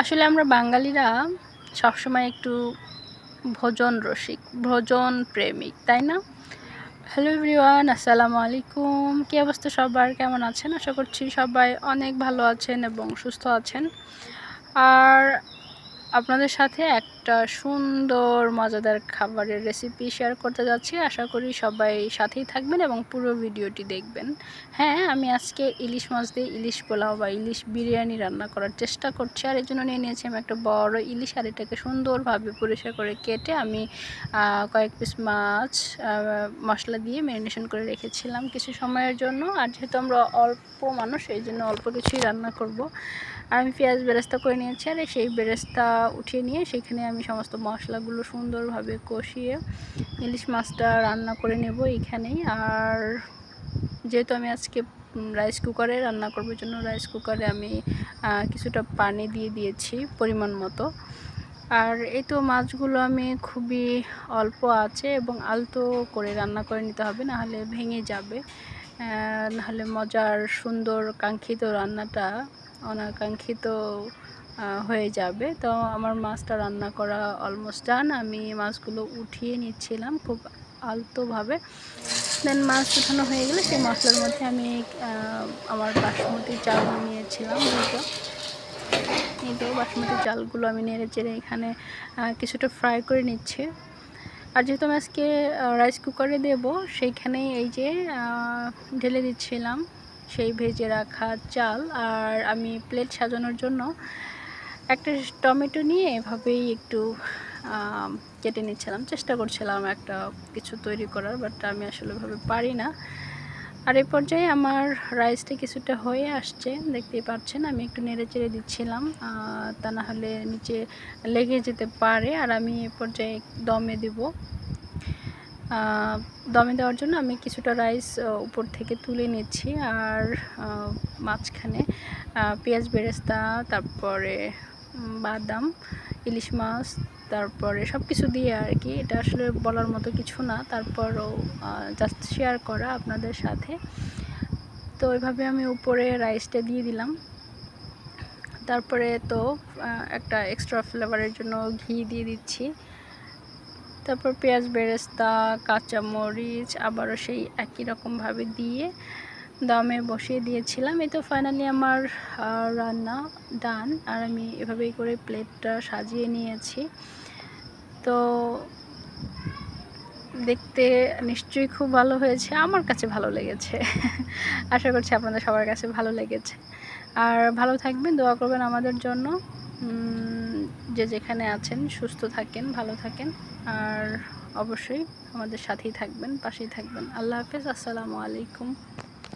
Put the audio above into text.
আসলে আমরা বাঙালিরা সবসময় একটু ভোজন রসিক, ভোজন প্রেমিক, তাই না? হ্যালো এভরিওয়ান, আসসালামু আলাইকুম। কী অবস্থা সবার? কেমন আছেন? আশা করছি সবাই অনেক ভালো আছেন এবং সুস্থ আছেন। আর আপনাদের সাথে একটা সুন্দর মজাদার খাবারের রেসিপি শেয়ার করতে যাচ্ছি। আশা করি সবাই সাথেই থাকবেন এবং পুরো ভিডিওটি দেখবেন। হ্যাঁ, আমি আজকে ইলিশ মাছ দিয়ে ইলিশ পোলাও বা ইলিশ বিরিয়ানি রান্না করার চেষ্টা করছি। আর এর জন্য নিয়েছি আমি একটা বড় ইলিশ, আর এটাকে সুন্দরভাবে পরিষ্কার করে কেটে আমি কয়েক পিস মাছ মশলা দিয়ে ম্যারিনেশন করে রেখেছিলাম কিছু সময়ের জন্য। আর যেহেতু আমরা অল্প মানুষ, এই জন্য অল্প কিছুই রান্না করব। আমি পেঁয়াজ বেরেস্তা করে নিয়েছি, আর সেই বেরেস্তা উঠিয়ে নিয়ে সেখানে আমি সমস্ত মশলাগুলো সুন্দরভাবে কষিয়ে ইলিশ মাছটা রান্না করে নেব এইখানেই। আর যেহেতু আমি আজকে রাইস কুকারে রান্না করবার জন্য রাইস কুকারে আমি কিছুটা পানি দিয়ে দিয়েছি পরিমাণ মতো। আর এই তো মাছগুলো আমি খুবই অল্প আছে এবং আলতো করে রান্না করে নিতে হবে, নাহলে ভেঙে যাবে, নাহলে মজার সুন্দর কাঙ্ক্ষিত রান্নাটা অনাকাঙ্ক্ষিত হয়ে যাবে। তো আমার মাছটা রান্না করা অলমোস্ট ডান। আমি মাছগুলো উঠিয়ে নিচ্ছিলাম খুব আলতোভাবে। দেন মাছ উঠানো হয়ে গেলে সেই মশলার মধ্যে আমি আমার বাসমতি চাল নিয়েছিলাম দুটো বাসমতি চালগুলো আমি নেড়ে চেড়ে এখানে কিছুটা ফ্রাই করে নিচ্ছি। আর যেহেতু আমি আজকে রাইস কুকারে দেবো, সেইখানেই এই যে ঢেলে দিচ্ছিলাম সেই ভেজে রাখা চাল। আর আমি প্লেট সাজানোর জন্য একটা টমেটো নিয়ে এভাবেই একটু কেটে নিচ্ছিলাম, চেষ্টা করছিলাম একটা কিছু তৈরি করার, বাট আমি আসলে এভাবে পারি না। আর এই পর্যায়ে আমার রাইসটা কিছুটা হয়ে আসছে, দেখতেই পাচ্ছেন। আমি একটু নেড়ে চেড়ে দিচ্ছিলাম, তা না হলে নিচে লেগে যেতে পারে। আর আমি এই পর্যায়ে দমে দেব। দমে দেওয়ার জন্য আমি কিছুটা রাইস উপর থেকে তুলে নিচ্ছি, আর মাঝখানে পেঁয়াজ বেরেস্তা, তারপরে বাদাম, ইলিশ মাছ, তারপরে সব কিছু দিয়ে আর কি। এটা আসলে বলার মতো কিছু না, তারপরও জাস্ট শেয়ার করা আপনাদের সাথে। তো ওইভাবে আমি উপরে রাইসটা দিয়ে দিলাম। তারপরে তো একটা এক্সট্রা ফ্লেভারের জন্য ঘি দিয়ে দিচ্ছি। তারপর পেঁয়াজ বেরেস্তা, কাঁচামরিচ আবারও সেই একই রকমভাবে দিয়ে দমে বসিয়ে দিয়েছিলাম। এই তো ফাইনালি আমার রান্না ডান। আর আমি এভাবেই করে প্লেটটা সাজিয়ে নিয়েছি। তো দেখতে নিশ্চয়ই খুব ভালো হয়েছে, আমার কাছে ভালো লেগেছে। আশা করছি আপনাদের সবার কাছে ভালো লেগেছে। আর ভালো থাকবেন, দোয়া করবেন আমাদের জন্য। যে যেখানে আছেন সুস্থ থাকেন, ভালো থাকেন, আর অবশ্যই আমাদের সাথেই থাকবেন, পাশেই থাকবেন। আল্লাহ হাফেজ, আসসালামু আলাইকুম।